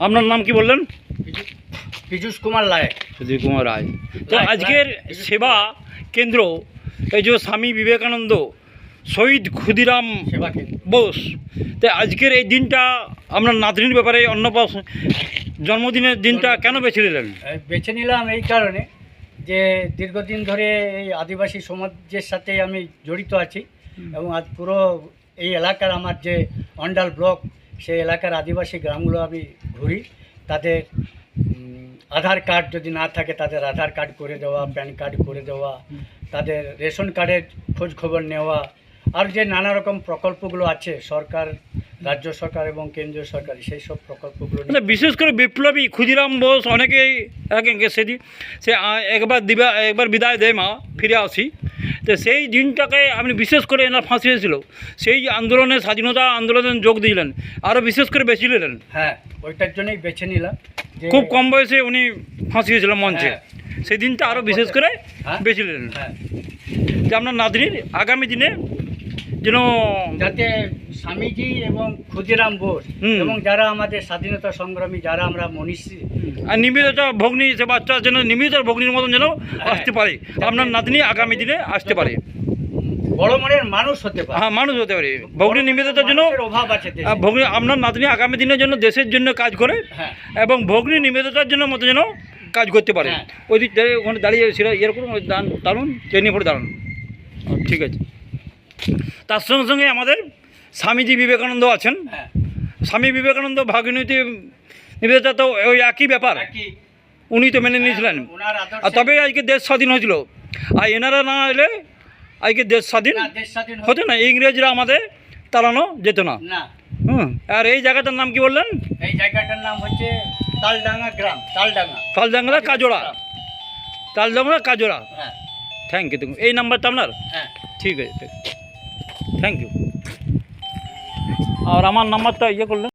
আপনার নাম কি বললেন? পীযূষ কুমার রায়। সুধীর কুমার রায়। তো আজকের সেবা কেন্দ্র, এই যে স্বামী বিবেকানন্দ শহীদ ক্ষুদিরাম সেবা কেন্দ্র। বোস, তো আজকের এই দিনটা আপনার নাতনির ব্যাপারে জন্মদিনের দিনটা কেন বেছে নিলেন? বেছে নিলাম এই কারণে যে দীর্ঘদিন ধরে এই আদিবাসী সমাজের সাথে আমি জড়িত আছি এবং আজ পুরো এই এলাকার আমার যে অন্ডাল ব্লক, সেই এলাকার আদিবাসী গ্রামগুলো আমি ঘুরি। তাদের আধার কার্ড যদি না থাকে তাদের আধার কার্ড করে দেওয়া, প্যান কার্ড করে দেওয়া, তাদের রেশন কার্ডের খোঁজ খবর নেওয়া, আর যে নানা রকম প্রকল্পগুলো আছে সরকার, রাজ্য সরকার এবং কেন্দ্রীয় সরকার, সেই সব প্রকল্পগুলো বিশেষ করে বিপ্লবী ক্ষুদিরাম বোস অনেকেই সেদিন সে একবার বিদায় দেয় মা, ফিরে আসি। তো সেই দিনটাকে আপনি বিশেষ করে এনার ফাঁসি হয়েছিল, সেই আন্দোলনে, স্বাধীনতা আন্দোলনে যোগ দিলেন, আরও বিশেষ করে বেছে নিলেন। হ্যাঁ, ওইটার জন্যই বেছে নিলাম। খুব কম বয়সে উনি ফাঁসি হয়েছিল মঞ্চে। সেই দিনটা আরও বিশেষ করে বেছে নিলেন যে আপনার নাতনির আগামী দিনে যেন যাতে স্বামীজি এবং ক্ষুদিরাম বোস এবং যারা আমাদের স্বাধীনতা সংগ্রামী, যারা আমরা মনীষী আর নিবেদিত ভগ্নী, সে বাচ্চা যেন নিবেদিত ভগ্নীর মতন যেন আসতে পারে, আপনার নাতনি আগামী দিনে আসতে পারে, বড় মনের মানুষ হতে পারে। হ্যাঁ, মানুষ হতে পারে। ভগ্নী নিবেদিতার জন্য অভাব আছে, ভগ্নী আপনার নাতনি আগামী দিনের জন্য দেশের জন্য কাজ করে এবং ভগ্নী নিবেদিতার জন্য মতো যেন কাজ করতে পারে। ওই দিক ওখানে দাঁড়িয়ে সেটা এরকম দাঁড়ান, ট্রেনে পড়ে দাঁড়ান। ঠিক আছে। তার সঙ্গে সঙ্গে আমাদের স্বামীজি বিবেকানন্দ আছেন। স্বামী বিবেকানন্দ ভাগীরথী নিবেদিতা তো ওই একই ব্যাপার, উনি তো মেনে নিয়েছিলেন। আর তবে আজকে দেশ স্বাধীন হয়েছিল, আর এনারা না এলে আজকে দেশ স্বাধীন হতো না, ইংরেজরা আমাদের তাড়ানো যেত না। আর এই জায়গাটার নাম কি বললেন? এই জায়গাটার নাম হচ্ছে তালডাঙ্গা গ্রাম। তালডাঙ্গা কাজোড়া। তালডাঙ্গা কাজোড়া। Thank you. দেখুন এই নাম্বারটা আপনার? ঠিক আছে, থ্যাংক ইউ। আর আমার নাম্বারটা ইয়ে করলেন।